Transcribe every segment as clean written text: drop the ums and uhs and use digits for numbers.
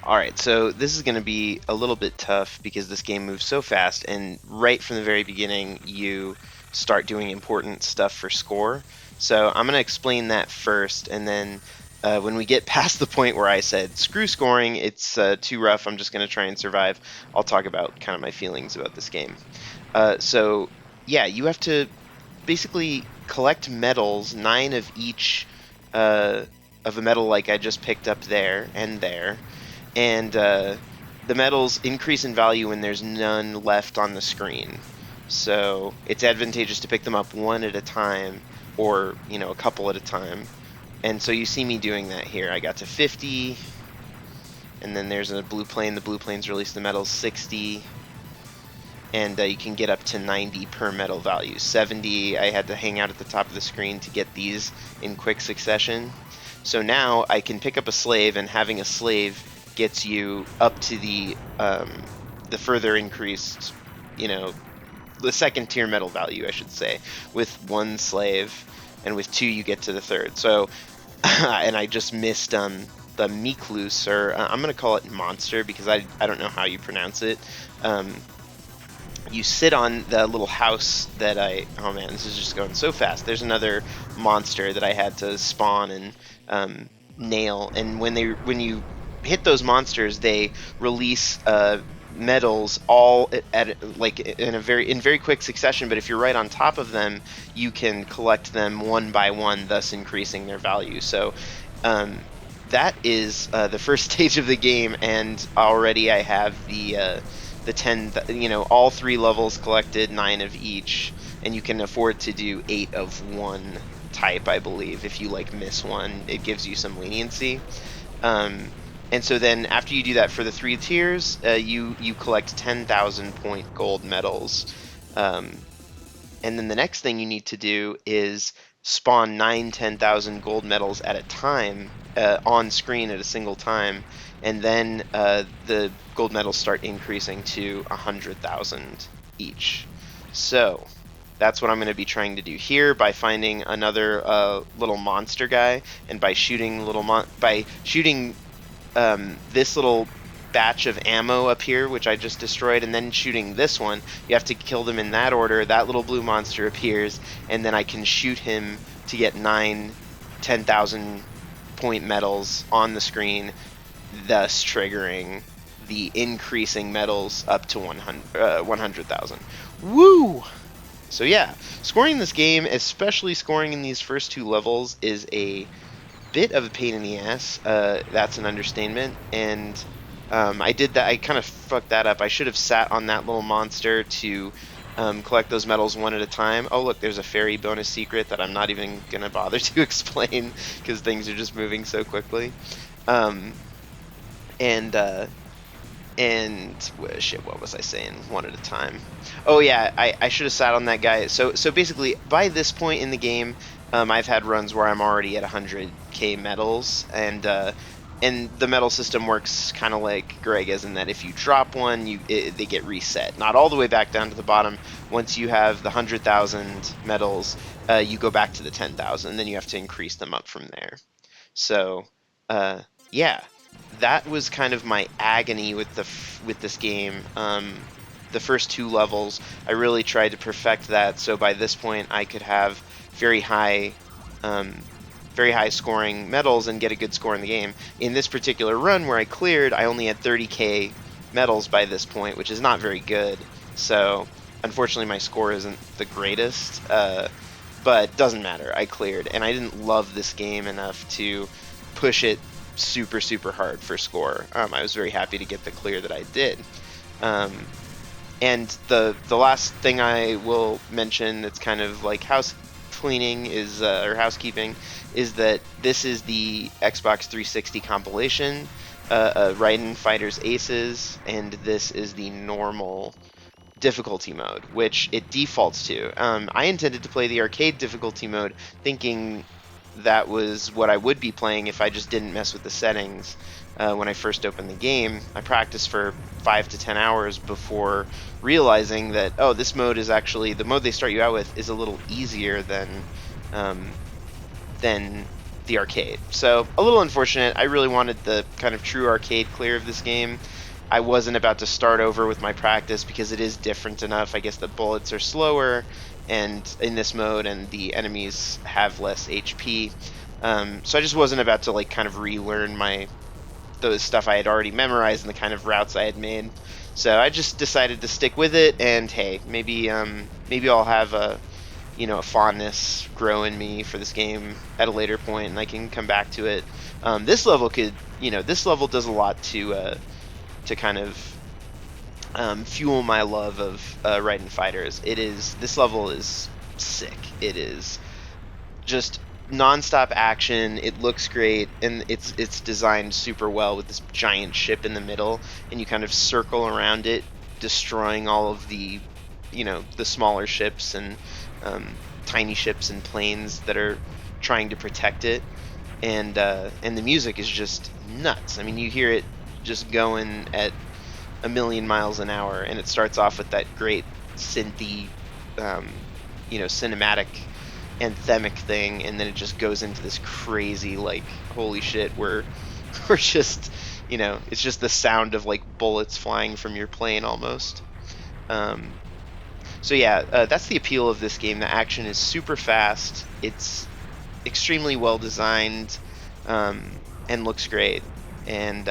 Alright, so this is going to be a little bit tough because this game moves so fast, and right from the very beginning you start doing important stuff for score. So I'm going to explain that first, and then when we get past the point where I said, screw scoring, it's too rough, I'm just going to try and survive, I'll talk about kind of my feelings about this game. So yeah, you have to basically collect medals, 9 of each of a medal like I just picked up there and there. And the medals increase in value when there's none left on the screen. So it's advantageous to pick them up one at a time, or a couple at a time. And so you see me doing that here. I got to 50, and then there's a blue plane. The blue planes release the medals 60, and you can get up to 90 per medal value. 70, I had to hang out at the top of the screen to get these in quick succession. So now I can pick up a slave, and having a slave gets you up to the further increased, the second tier medal value, I should say, with 1 slave, and with 2 you get to the 3rd. So, and I just missed the Miklus, or I'm going to call it monster because I don't know how you pronounce it. You sit on the little house that oh man, this is just going so fast. There's another monster that I had to spawn and nail, and when you hit those monsters, they release medals all at like in very quick succession. But if you're right on top of them, you can collect them one by one, thus increasing their value. So that is the first stage of the game, and already I have the 10, all 3 levels collected, 9 of each, and you can afford to do 8 of one type, I believe. If you miss one, it gives you some leniency. And so then after you do that for the 3 tiers, you collect 10,000 point gold medals. And then the next thing you need to do is spawn 10,000 gold medals at a time on screen at a single time. And then the gold medals start increasing to 100,000 each. So that's what I'm going to be trying to do here by finding another little monster guy, and by shooting this little batch of ammo up here, which I just destroyed, and then shooting this one. You have to kill them in that order. That little blue monster appears, and then I can shoot him to get 10,000 point medals on the screen, thus triggering the increasing medals up to 100,000. Woo! So yeah, scoring this game, especially scoring in these first 2 levels, is a bit of a pain in the ass. That's an understatement, and I did that. I kind of fucked that up. I should have sat on that little monster to collect those medals one at a time. Oh look, there's a fairy bonus secret that I'm not even gonna bother to explain because things are just moving so quickly. Shit, what was I saying? One at a time. Oh yeah, I should have sat on that guy. So basically, by this point in the game, I've had runs where I'm already at 100k medals, and the medal system works kind of like Grega's in that if you drop one, they get reset. Not all the way back down to the bottom. Once you have the 100,000 medals, you go back to the 10,000, and then you have to increase them up from there. So yeah, that was kind of my agony with this game. The first 2 levels, I really tried to perfect that, so by this point I could have very high scoring medals and get a good score in the game. In this particular run where I cleared, I only had 30k medals by this point, which is not very good. So unfortunately my score isn't the greatest, but doesn't matter. I cleared, and I didn't love this game enough to push it super hard for score. I was very happy to get the clear that I did. And the last thing I will mention that's kind of like house cleaning is or housekeeping is that this is the Xbox 360 compilation, Raiden Fighters Aces, and this is the normal difficulty mode, which it defaults to. I intended to play the arcade difficulty mode, thinking that was what I would be playing if I just didn't mess with the settings. When I first opened the game, I practiced for 5 to 10 hours before realizing that, oh, this mode is actually, the mode they start you out with is a little easier than the arcade. So a little unfortunate. I really wanted the kind of true arcade clear of this game. I wasn't about to start over with my practice because it is different enough. I guess the bullets are slower and in this mode, and the enemies have less HP. So I just wasn't about to like kind of relearn the stuff I had already memorized and the kind of routes I had made. So I just decided to stick with it, and hey, maybe I'll have a fondness grow in me for this game at a later point, and I can come back to it. This level does a lot to kind of fuel my love of Raiden Fighters. This level is sick. It is just non-stop action. It looks great, and it's designed super well with this giant ship in the middle, and you kind of circle around it, destroying all of the the smaller ships and tiny ships and planes that are trying to protect it. And the music is just nuts. I mean, you hear it just going at a million miles an hour, and it starts off with that great synthy, cinematic anthemic thing, and then it just goes into this crazy, like, holy shit, we're just, it's just the sound of like bullets flying from your plane almost. So yeah, that's the appeal of this game. The action is super fast. It's extremely well designed, and looks great. And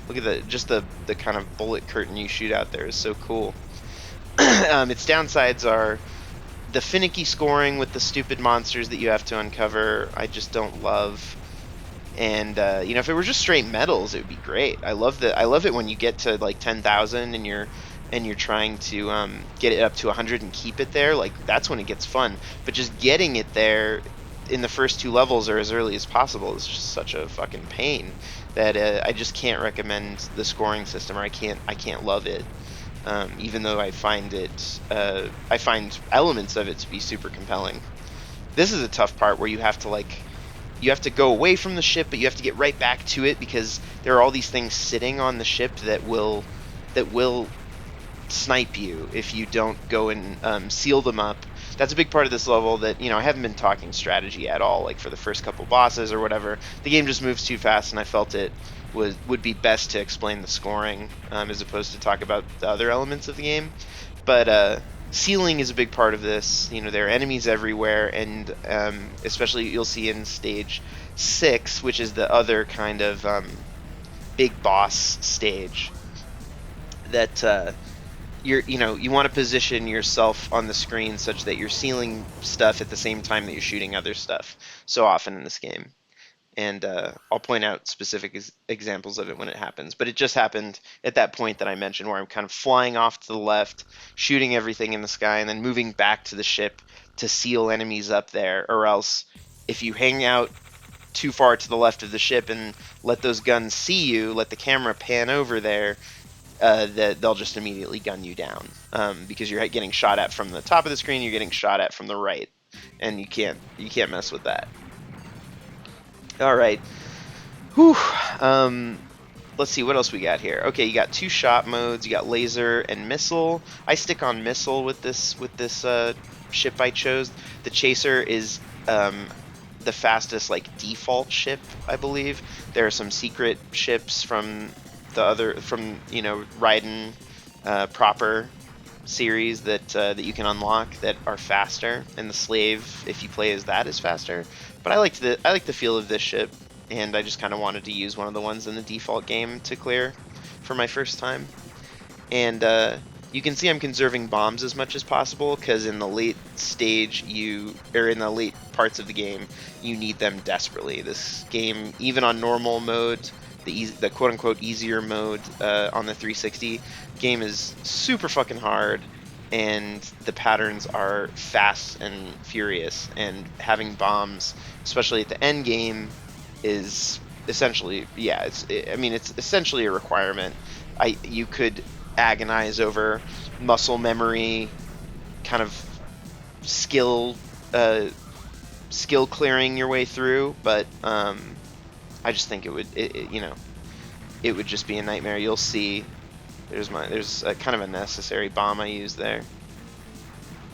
look at the kind of bullet curtain you shoot out there is so cool. Its downsides are the finicky scoring with the stupid monsters that you have to uncover. I just don't love. And if it were just straight medals, it would be great. I love it when you get to like 10,000 and you're trying to get it up to 100 and keep it there. Like, that's when it gets fun. But just getting it there in the first 2 levels or as early as possible is just such a fucking pain that I just can't recommend the scoring system, or I can't love it. Even though I find elements of it to be super compelling. This is a tough part where you have to go away from the ship, but you have to get right back to it because there are all these things sitting on the ship that will snipe you if you don't go and seal them up. That's a big part of this level that, I haven't been talking strategy at all, like for the first couple bosses or whatever. The game just moves too fast, and I felt it would be best to explain the scoring as opposed to talk about the other elements of the game. But sealing is a big part of this. There are enemies everywhere, and especially you'll see in stage 6, which is the other kind of big boss stage, that you want to position yourself on the screen such that you're sealing stuff at the same time that you're shooting other stuff so often in this game. And I'll point out specific examples of it when it happens. But it just happened at that point that I mentioned, where I'm kind of flying off to the left, shooting everything in the sky, and then moving back to the ship to seal enemies up there. Or else, if you hang out too far to the left of the ship and let those guns see you, let the camera pan over there, they'll just immediately gun you down, because you're getting shot at from the top of the screen, you're getting shot at from the right, and you can't mess with that. All right. Whew. Let's see what else we got here. Okay, you got 2 shot modes. You got laser and missile. I stick on missile with this ship I chose. The chaser is the fastest default ship, I believe. There are some secret ships from Raiden proper series that you can unlock that are faster, and the slave, if you play as that, is faster. But I like the feel of this ship, and I just kind of wanted to use one of the ones in the default game to clear for my first time. And you can see I'm conserving bombs as much as possible, because in the late stage in the late parts of the game, you need them desperately. This game, even on normal mode, the quote-unquote easier mode on the 360, game is super fucking hard, and the patterns are fast and furious, and having bombs, especially at the end game, is essentially, it's essentially a requirement. You could agonize over muscle memory, kind of skill clearing your way through, but I just think it would just be a nightmare. You'll see. There's a kind of a necessary bomb I use there.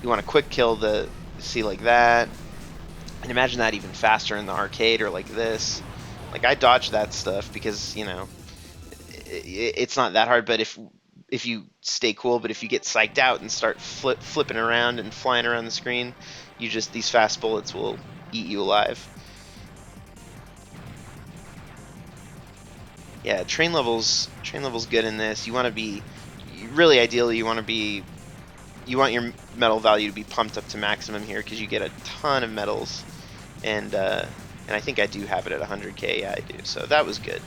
You want to quick kill see like that. And imagine that even faster in the arcade or like this. Like I dodge that stuff because, you know, it's not that hard, but if you stay cool, but if you get psyched out and start flipping around and flying around the screen, you just these fast bullets will eat you alive. Yeah, train levels good in this. You want to be really ideally you want your medal value to be pumped up to maximum here because you get a ton of medals, and I think I do have it at 100k. Yeah, I do. So that was good.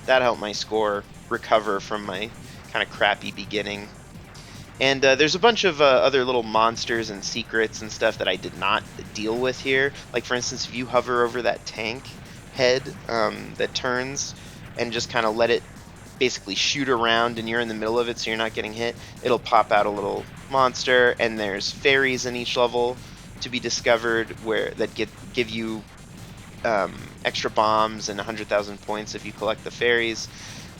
That helped my score recover from my kind of crappy beginning. And there's a bunch of other little monsters and secrets and stuff that I did not deal with here. Like, for instance, if you hover over that tank head that turns and just kind of let it basically shoot around and you're in the middle of it so you're not getting hit, it'll pop out a little monster. And there's fairies in each level to be discovered where that give you extra bombs and 100,000 points if you collect the fairies.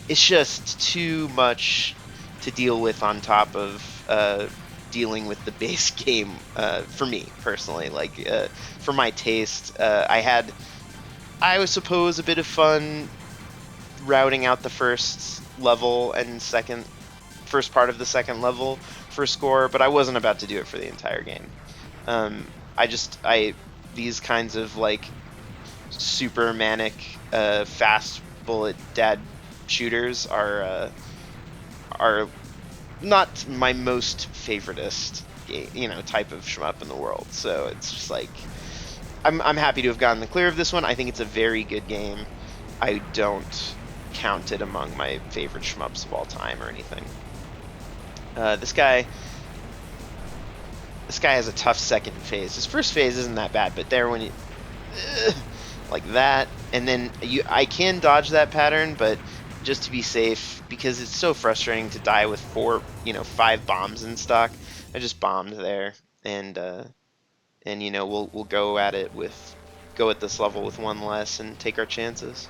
It's just too much to deal with on top of dealing with the base game for me personally. Like for my taste, I suppose, a bit of fun routing out the first level and first part of the second level for score, but I wasn't about to do it for the entire game. I these kinds of like super manic, fast bullet dad shooters are not my most favoritist, you know, type of shmup in the world. So it's just like I'm happy to have gotten the clear of this one. I think it's a very good game. I don't count it among my favorite shmups of all time or anything. This guy has a tough second phase. His first phase isn't that bad, but there when you like that, and then I can dodge that pattern, but just to be safe, because it's so frustrating to die with 5 bombs in stock, I just bombed there, and you know, we'll go at this level with one less and take our chances.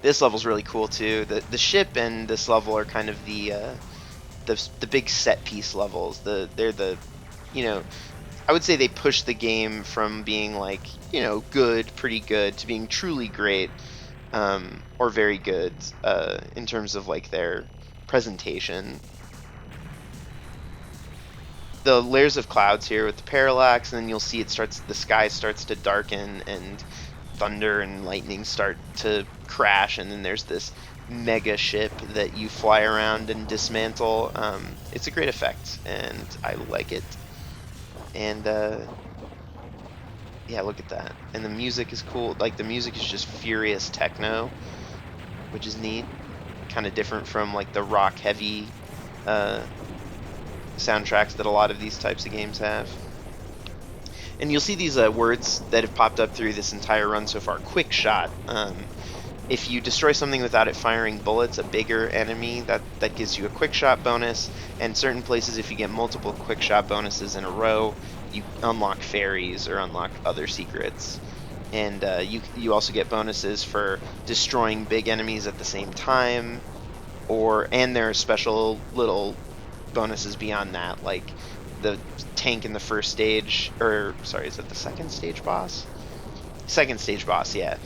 This level's really cool too. The ship and this level are kind of the big set piece levels. They're the, you know, I would say they push the game from being like, you know, good, pretty good, to being truly great, or very good in terms of like their presentation. The layers of clouds here with the parallax, and then you'll see the sky starts to darken and thunder and lightning start to crash, and then there's this mega ship that you fly around and dismantle. It's a great effect, and I like it. And yeah, look at that. And the music is cool. Like, the music is just furious techno, which is neat. Kind of different from like the rock heavy soundtracks that a lot of these types of games have. And you'll see these words that have popped up through this entire run so far. Quick shot. If you destroy something without it firing bullets, a bigger enemy, that gives you a quick shot bonus. And certain places, if you get multiple quick shot bonuses in a row, you unlock fairies or unlock other secrets. And you also get bonuses for destroying big enemies at the same time. And there are special little bonuses beyond that, like the tank in the first stage, or sorry, is it the second stage boss? Second stage boss, yeah.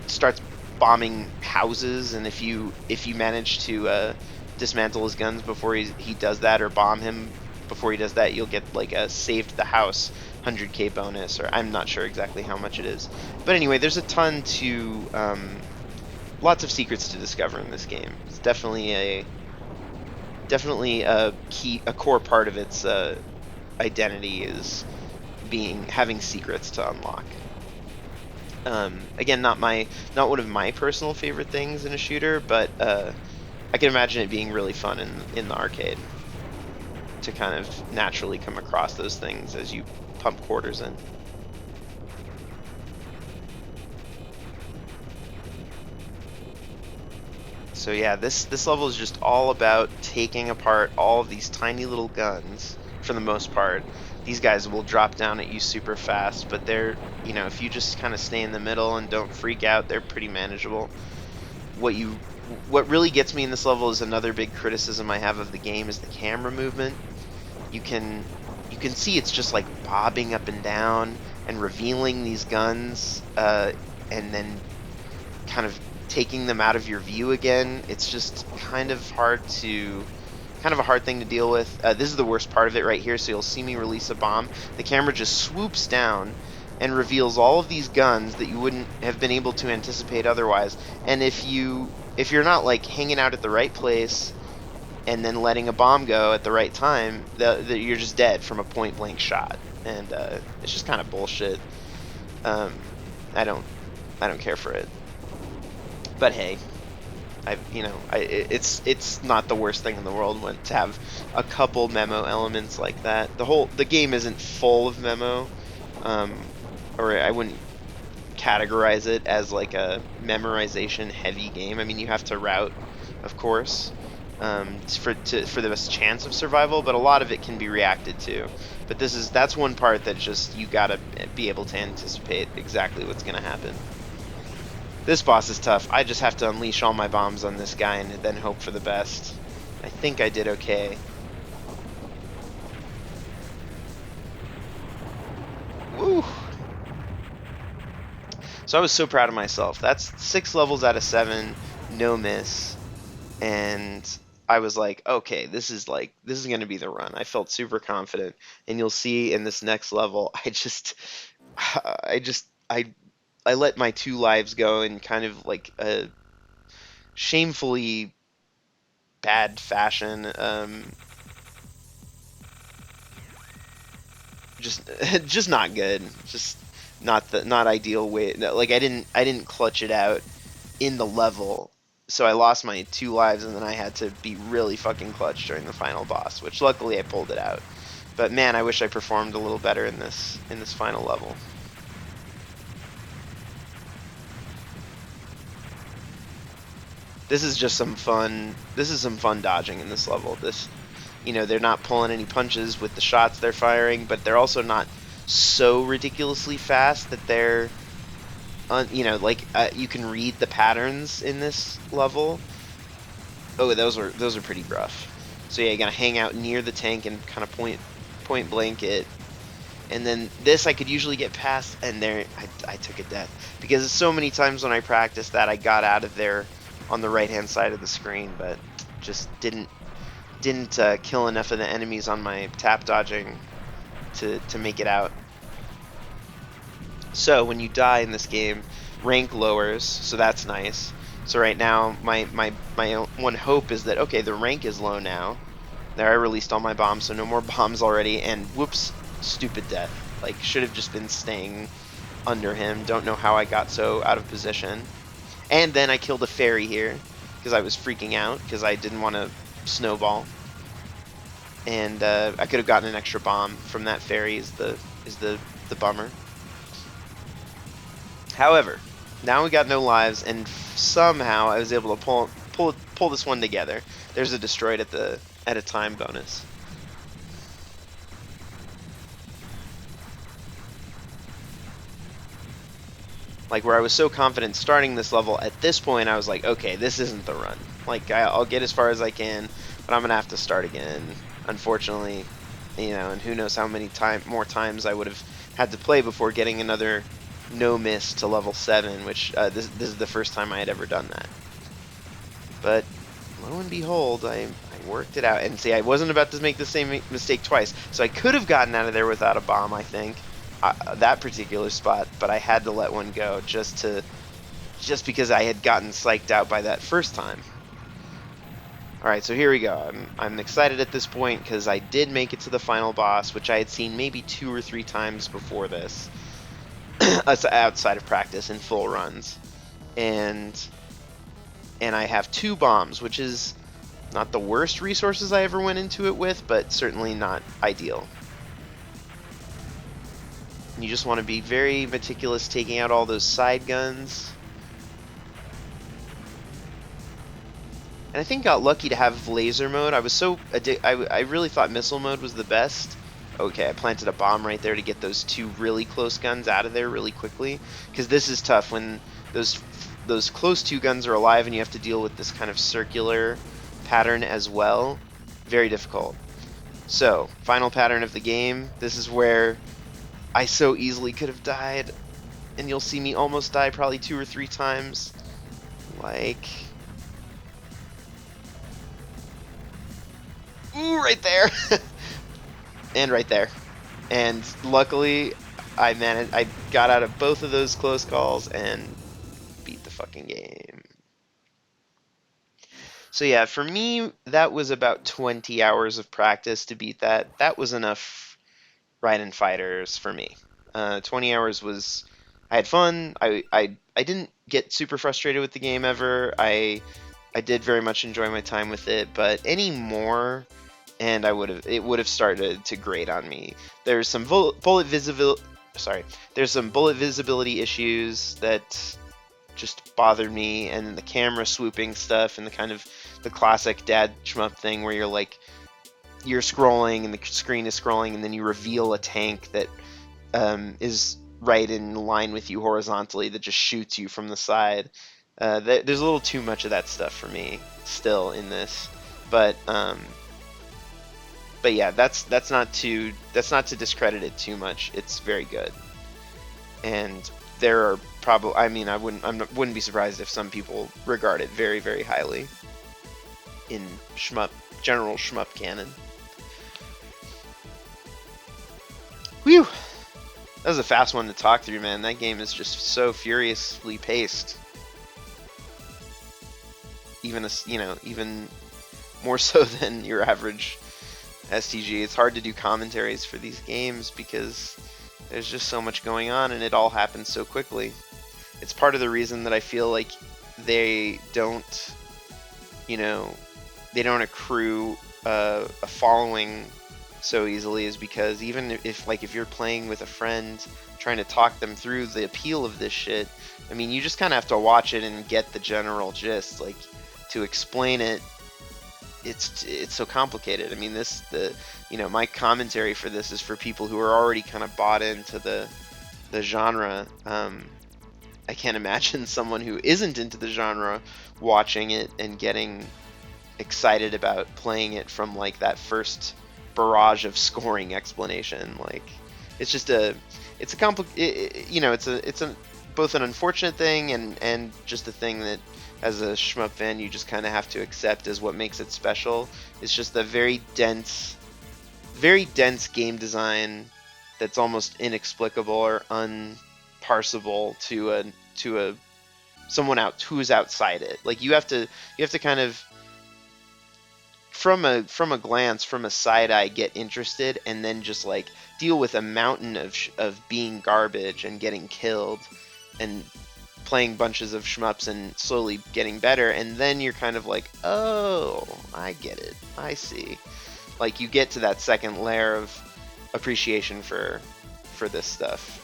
Starts bombing houses, and if you manage to dismantle his guns before he does that, or bomb him before he does that, you'll get like a saved the house 100k bonus, or I'm not sure exactly how much it is. But anyway, there's a ton to lots of secrets to discover in this game. It's definitely a core part of its identity is having secrets to unlock. Again, not one of my personal favorite things in a shooter, but I can imagine it being really fun in the arcade to kind of naturally come across those things as you pump quarters in. So yeah, this level is just all about taking apart all of these tiny little guns for the most part. These guys will drop down at you super fast, but they're, you know, if you just kind of stay in the middle and don't freak out, they're pretty manageable. What really gets me in this level is another big criticism I have of the game is the camera movement. You can can see it's just like bobbing up and down and revealing these guns, and then kind of taking them out of your view again. It's just kind of a hard thing to deal with. This is the worst part of it right here. So you'll see me release a bomb. The camera just swoops down and reveals all of these guns that you wouldn't have been able to anticipate otherwise. And if you're not like hanging out at the right place and then letting a bomb go at the right time, you're just dead from a point blank shot. And it's just kind of bullshit. I don't care for it. But hey, it's not the worst thing in the world to have a couple memo elements like that. The game isn't full of memo, or I wouldn't categorize it as like a memorization heavy game. I mean, you have to route, of course, for the best chance of survival, but a lot of it can be reacted to. But that's one part that just you gotta be able to anticipate exactly what's gonna happen. This boss is tough. I just have to unleash all my bombs on this guy and then hope for the best. I think I did okay. Woo! So I was so proud of myself. That's 6 levels out of 7, no miss. And I was like, okay, this is going to be the run. I felt super confident. And you'll see in this next level, I let my 2 lives go in kind of like a shamefully bad fashion. Just not good. Just not ideal way. Like I didn't clutch it out in the level, so I lost my 2 lives, and then I had to be really fucking clutch during the final boss, which luckily I pulled it out. But man, I wish I performed a little better in this final level. This is just some fun. This is some fun dodging in this level. They're not pulling any punches with the shots they're firing, but they're also not so ridiculously fast that they're, you can read the patterns in this level. Oh, those are pretty rough. So yeah, you gotta hang out near the tank and kind of point blank it. And then this I could usually get past, and there I took a death because so many times when I practiced that I got out of there on the right hand side of the screen, but just didn't kill enough of the enemies on my tap dodging to make it out. So when you die in this game, rank lowers, so that's nice. So right now my one hope is that okay, the rank is low now. There, I released all my bombs, so no more bombs already, and whoops, stupid death. Like, should have just been staying under him. Don't know how I got so out of position. And then I killed a fairy here because I was freaking out because I didn't want to snowball. And I could have gotten an extra bomb from that fairy is the bummer. However, now we got no lives, and somehow I was able to pull this one together. There's a destroyed at a time bonus. Like, where I was so confident starting this level, at this point I was like, okay, this isn't the run. Like, I'll get as far as I can, but I'm gonna have to start again, unfortunately. And who knows how many more times I would have had to play before getting another no miss to level 7, which this is the first time I had ever done that. But lo and behold, I worked it out. And see, I wasn't about to make the same mistake twice, so I could have gotten out of there without a bomb, I think. That particular spot, but I had to let one go just because I had gotten psyched out by that first time. Alright, so here we go. I'm excited at this point because I did make it to the final boss, which I had seen maybe 2 or 3 times before this, outside of practice in full runs. And I have 2 bombs, which is not the worst resources I ever went into it with, but certainly not ideal. You just want to be very meticulous taking out all those side guns. And I think got lucky to have laser mode. I was so I really thought missile mode was the best. Okay, I planted a bomb right there to get those 2 really close guns out of there really quickly, because this is tough when those close 2 guns are alive and you have to deal with this kind of circular pattern as well. Very difficult. So, final pattern of the game. This is where I so easily could have died, and you'll see me almost die probably 2 or 3 times. Like, ooh, right there, and right there. And luckily, I got out of both of those close calls and beat the fucking game. So yeah, for me, that was about 20 hours of practice to beat that. That was enough Raiden Fighters for me. 20 hours was, I had fun. I didn't get super frustrated with the game ever. I did very much enjoy my time with it, but any more, and it would have started to grate on me. There's some bullet visibility. Sorry, there's some bullet visibility issues that just bothered me, and the camera swooping stuff, and the kind of the classic dad shmup thing where you're scrolling and the screen is scrolling, and then you reveal a tank that is right in line with you horizontally that just shoots you from the side. There's a little too much of that stuff for me still in this, but yeah, that's not to discredit it too much. It's very good, and there are probably, I mean, wouldn't be surprised if some people regard it very, very highly in general shmup canon. Whew. That was a fast one to talk through, man. That game is just so furiously paced. Even more so than your average STG. It's hard to do commentaries for these games because there's just so much going on and it all happens so quickly. It's part of the reason that I feel like they don't, they don't accrue a following so easily, is because even if you're playing with a friend trying to talk them through the appeal of this shit, I mean, you just kind of have to watch it and get the general gist. Like, to explain it, it's so complicated. I mean, my commentary for this is for people who are already kind of bought into the genre. I can't imagine someone who isn't into the genre watching it and getting excited about playing it from like that first barrage of scoring explanation. Like, it's just it's a both an unfortunate thing and just a thing that, as a shmup fan, you just kind of have to accept as what makes it special. It's just the very dense game design that's almost inexplicable or unparsable to a someone who's outside it. Like, you have to kind of, from a glance, from a side eye, get interested, and then just like deal with a mountain of being garbage and getting killed and playing bunches of shmups and slowly getting better, and then you're kind of like, oh, I get it, I see. Like, you get to that second layer of appreciation for this stuff.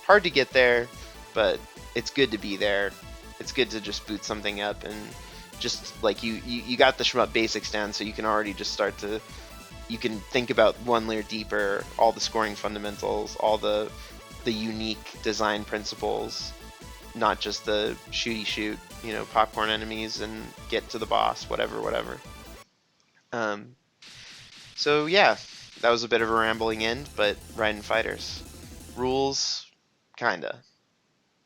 Hard to get there, but it's good to be there. It's good to just boot something up and just like you got the shmup basics down, so you can already just you can think about one layer deeper, all the scoring fundamentals, all the unique design principles, not just the shooty shoot, popcorn enemies and get to the boss, whatever. So yeah, that was a bit of a rambling end, but Raiden Fighters. Rules, kinda.